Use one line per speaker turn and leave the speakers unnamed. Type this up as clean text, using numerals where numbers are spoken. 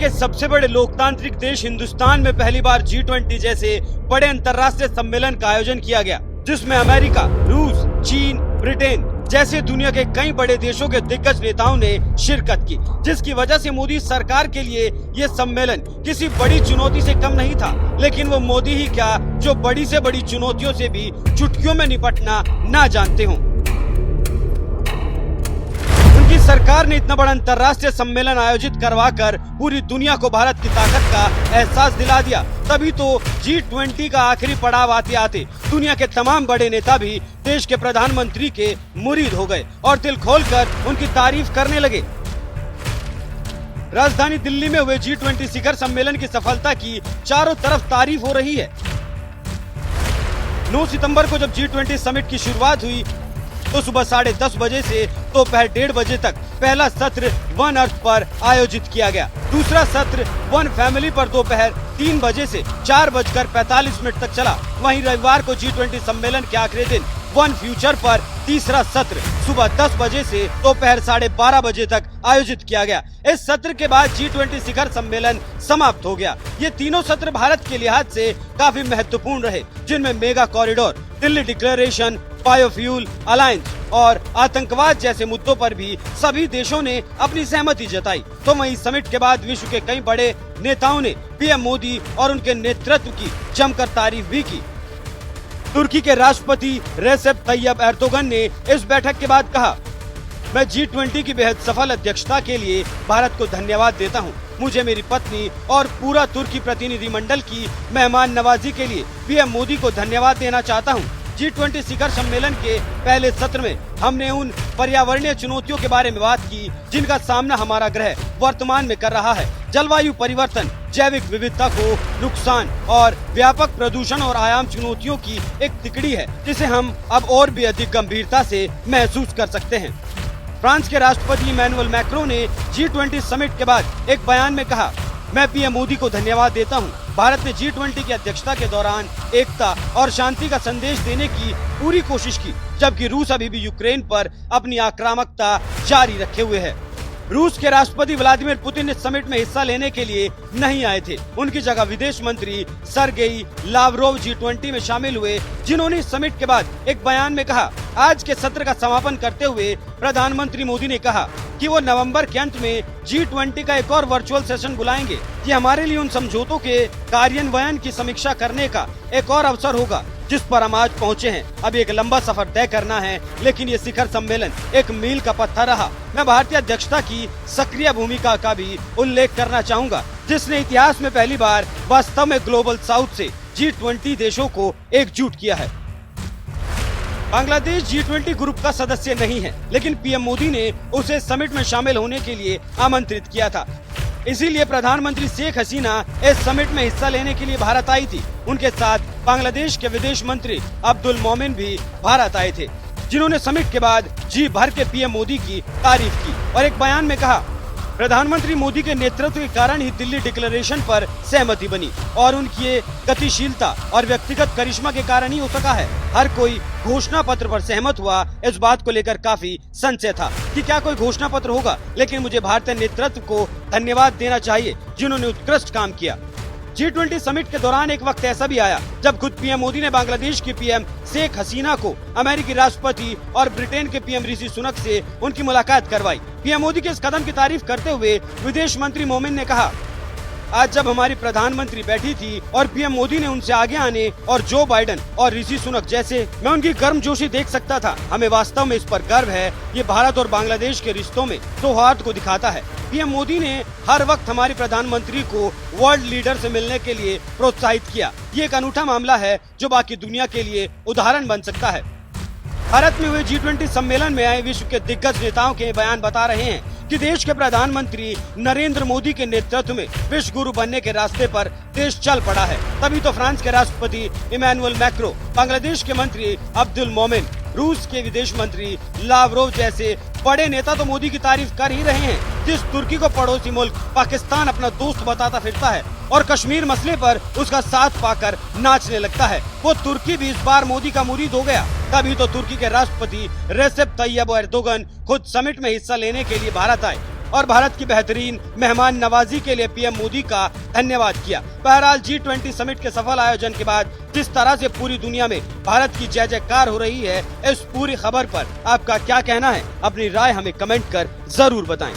के सबसे बड़े लोकतांत्रिक देश हिंदुस्तान में पहली बार G20 जैसे बड़े अंतर्राष्ट्रीय सम्मेलन का आयोजन किया गया, जिसमें अमेरिका, रूस, चीन, ब्रिटेन जैसे दुनिया के कई बड़े देशों के दिग्गज नेताओं ने शिरकत की, जिसकी वजह से मोदी सरकार के लिए ये सम्मेलन किसी बड़ी चुनौती से कम नहीं था। लेकिन वो मोदी ही क्या, जो बड़ी से बड़ी चुनौतियों से भी चुटकियों में निपटना ना जानते हों। उनकी सरकार ने इतना बड़ा अंतर्राष्ट्रीय सम्मेलन आयोजित करवाकर पूरी दुनिया को भारत की ताकत का एहसास दिला दिया। तभी तो G20 का आखिरी पड़ाव आते आते दुनिया के तमाम बड़े नेता भी देश के प्रधानमंत्री के मुरीद हो गए और दिल खोलकर उनकी तारीफ करने लगे। राजधानी दिल्ली में हुए G20 शिखर सम्मेलन की सफलता की चारों तरफ तारीफ हो रही है। 9 सितंबर को जब G20 समिट की शुरुआत हुई तो सुबह 10:30 बजे से दोपहर 1:30 बजे तक पहला सत्र वन अर्थ पर आयोजित किया गया। दूसरा सत्र वन फैमिली पर दोपहर 3 बजे से 4:45 तक चला। वहीं रविवार को G20 सम्मेलन के आखिरी दिन वन फ्यूचर पर तीसरा सत्र सुबह 10 बजे से दोपहर 12:30 बजे तक आयोजित किया गया। इस सत्र के बाद G20 शिखर सम्मेलन समाप्त हो गया। ये तीनों सत्र भारत के लिहाज से काफी महत्वपूर्ण रहे, जिनमें mega corridor, Delhi declaration, biofuel alliance और आतंकवाद जैसे मुद्दों पर भी सभी देशों ने अपनी सहमति जताई। तो वहीं समिट के बाद विश्व के कई बड़े नेताओं ने पीएम मोदी और उनके नेतृत्व की जमकर तारीफ भी की। तुर्की के राष्ट्रपति रेसेप तैयब एर्दोगन ने इस बैठक के बाद कहा, मैं G20 की बेहद सफल अध्यक्षता के लिए भारत को धन्यवाद देता हूं। मुझे, मेरी पत्नी और पूरा तुर्की प्रतिनिधि मंडल की मेहमान नवाजी के लिए पीएम मोदी को धन्यवाद देना चाहता हूं। G20 शिखर सम्मेलन के पहले सत्र में हमने उन पर्यावरणीय चुनौतियों के बारे में बात की जिनका सामना हमारा ग्रह वर्तमान में कर रहा है। जलवायु परिवर्तन, जैविक विविधता को नुकसान और व्यापक प्रदूषण और आयाम चुनौतियों की एक तिकड़ी है, जिसे हम अब और भी अधिक गंभीरता से महसूस कर सकते हैं। फ्रांस के राष्ट्रपति इमैनुअल मैक्रों ने G20 समिट के बाद एक बयान में कहा, मैं पीएम मोदी को धन्यवाद देता हूं। भारत ने G20 की अध्यक्षता के दौरान एकता और शांति का संदेश देने की पूरी कोशिश की, जबकि रूस अभी भी यूक्रेन पर अपनी आक्रामकता जारी रखे हुए है। रूस के राष्ट्रपति व्लादिमीर पुतिन इस समिट में हिस्सा लेने के लिए नहीं आए थे। उनकी जगह विदेश मंत्री सर्गेई लावरोव G20 में शामिल हुए, जिन्होंने इस समिट के बाद एक बयान में कहा, आज के सत्र का समापन करते हुए प्रधानमंत्री मोदी ने कहा कि वो नवंबर के अंत में G20 का एक और वर्चुअल सेशन बुलाएंगे। ये हमारे लिए उन समझौतों के कार्यान्वयन की समीक्षा करने का एक और अवसर होगा जिस पर हम आज पहुँचे हैं। अब एक लंबा सफर तय करना है, लेकिन ये शिखर सम्मेलन एक मील का पत्थर रहा। मैं भारतीय अध्यक्षता की सक्रिय भूमिका का भी उल्लेख करना चाहूँगा, जिसने इतिहास में पहली बार वास्तव में ग्लोबल साउथ से G20 देशों को एकजुट किया है। बांग्लादेश G20 ग्रुप का सदस्य नहीं है, लेकिन पीएम मोदी ने उसे समिट में शामिल होने के लिए आमंत्रित किया था। इसीलिए प्रधानमंत्री शेख हसीना इस समिट में हिस्सा लेने के लिए भारत आई थी। उनके साथ बांग्लादेश के विदेश मंत्री अब्दुल मोमिन भी भारत आए थे, जिन्होंने समिट के बाद जी भर के पीएम मोदी की तारीफ की और एक बयान में कहा, प्रधानमंत्री मोदी के नेतृत्व के कारण ही दिल्ली डिक्लेरेशन पर सहमति बनी और उनकी गतिशीलता और व्यक्तिगत करिश्मा के कारण ही हो सका है। हर कोई घोषणा पत्र पर सहमत हुआ। इस बात को लेकर काफी संशय था कि क्या कोई घोषणा पत्र होगा, लेकिन मुझे भारतीय नेतृत्व को धन्यवाद देना चाहिए, जिन्होंने उत्कृष्ट काम किया। G20 समिट के दौरान एक वक्त ऐसा भी आया जब खुद पीएम मोदी ने बांग्लादेश की पीएम शेख हसीना को अमेरिकी राष्ट्रपति और ब्रिटेन के पीएम ऋषि सुनक से उनकी मुलाकात करवाई। पीएम मोदी के इस कदम की तारीफ करते हुए विदेश मंत्री मोमिन ने कहा, आज जब हमारी प्रधानमंत्री बैठी थी और पीएम मोदी ने उनसे आगे आने और जो बाइडेन और ऋषि सुनक जैसे, मैं उनकी गर्मजोशी देख सकता था। हमें वास्तव में इस पर गर्व है। ये भारत और बांग्लादेश के रिश्तों में सौहार्द को दिखाता है। पीएम मोदी ने हर वक्त हमारी प्रधानमंत्री को वर्ल्ड लीडर से मिलने के लिए प्रोत्साहित किया। ये एक अनूठा मामला है जो बाकी दुनिया के लिए उदाहरण बन सकता है। भारत में हुए G20 सम्मेलन में आए विश्व के दिग्गज नेताओं के बयान बता रहे हैं कि देश के प्रधानमंत्री नरेंद्र मोदी के नेतृत्व में विश्व गुरु बनने के रास्ते पर देश चल पड़ा है। तभी तो फ्रांस के राष्ट्रपति इमैनुअल मैक्रों, बांग्लादेश के मंत्री अब्दुल मोमिन, रूस के विदेश मंत्री लावरोव जैसे बड़े नेता तो मोदी की तारीफ कर ही रहे हैं। जिस तुर्की को पड़ोसी मुल्क पाकिस्तान अपना दोस्त बताता फिरता है और कश्मीर मसले पर उसका साथ पाकर नाचने लगता है, वो तुर्की भी इस बार मोदी का मुरीद हो गया। तभी तो तुर्की के राष्ट्रपति रेसेप तैयब एर्दोगन खुद समिट में हिस्सा लेने के लिए भारत आए। और भारत की बेहतरीन मेहमान नवाजी के लिए पीएम मोदी का धन्यवाद किया। बहरहाल G20 समिट के सफल आयोजन के बाद जिस तरह से पूरी दुनिया में भारत की जय जयकार हो रही है, इस पूरी खबर पर आपका क्या कहना है? अपनी राय हमें कमेंट कर जरूर बताएं।